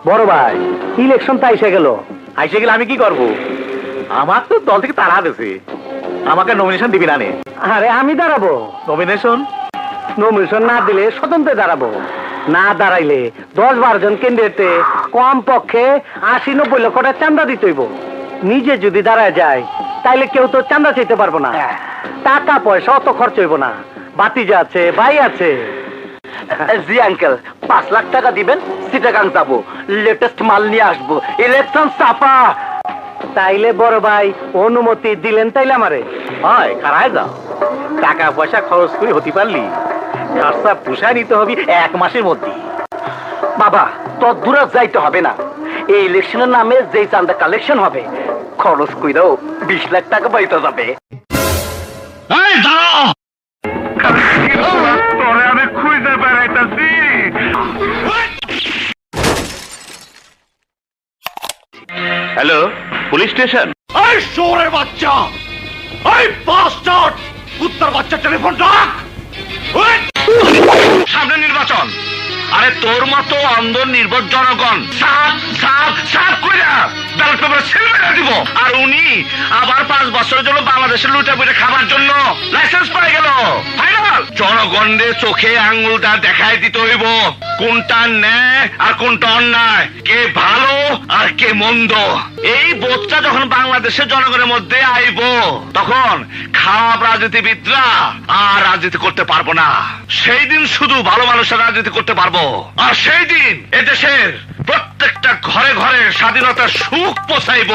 বড় ভাই ইলেকশন তো আইসে গেল। আইসে গেলে আমি কি করব? আমার তো দল থেকে তারা দিছে, আমাকে নমিনেশন দিবি না নে? আরে আমি দাঁড়াবো। নমিনেশন নমিনেশন না দিলে স্বতন্ত্র দাঁড়াবো। না দাঁড়াইলে 10-12 জন ক্যান্ডিডেটে কম পক্ষে 80-90 লক্ষ টাকা চাঁদা দিতে হইব। নিজে যদি দাঁড়ায় যায় তাইলে কেউ তো চাঁদা চাইতে পারবো না। টাকা পয়সা অত খরচ হইব না, বাতিজা আছে, ভাই আছে। জি আঙ্কেল, 5 লাখ টাকা দিবেন, চিটাগাং যাবো, লেটেস্ট মাল নিয়ে আসবো, ইলেকশন চাপা। তাইলে বড় ভাই অনুমতি দিলেন তাইলে আমারে? হয় খারায় যাও, টাকা পয়সা খরচ করে হতে পারলি খরচা পোষায় নিতে হবে 1 মাসের মধ্যে। বাবা তোর দূরে যাইতে হবে না, এই ইলেকশনের নামে যেই চান্দা কালেকশন হবে খরচ কইরাও 20 লাখ টাকা পাইতে যাবে। আমি খুঁজে বেড়াইতেছি। Hello, police station? এই শহরের বাচ্চা, এই বাস্টার্ড কুত্তার বাচ্চা, টেলিফোন ডাক। সামনে নির্বাচন, আরে তোর মতো অন্ধ নির্বোধ জনগণ সাপ সাপ সাপ কইরা ব্যালট পেপারে ছেলে মেরে দিব, আর উনি আবার 5 বছরের জন্য বাংলাদেশের লুটে পুটে খাবার জন্য লাইসেন্স পাই গেল। ফাইনাল জনগণের চোখে আঙ্গুলটা দেখাই দিতে হইব কোনটা ন্যায় আর কোনটা অন্যায়, কে ভালো আর কে মন্দ। এই বোধটা যখন বাংলাদেশের জনগণের মধ্যে আইব, তখন খারাপ রাজনীতিবিদরা আর রাজনীতি করতে পারবো না। সেই দিন শুধু ভালো মানুষের রাজনীতি করতে পারবো, আর সেই দিন এদেশের প্রত্যেকটা ঘরে ঘরে স্বাধীনতার সুখ পৌঁছাইব।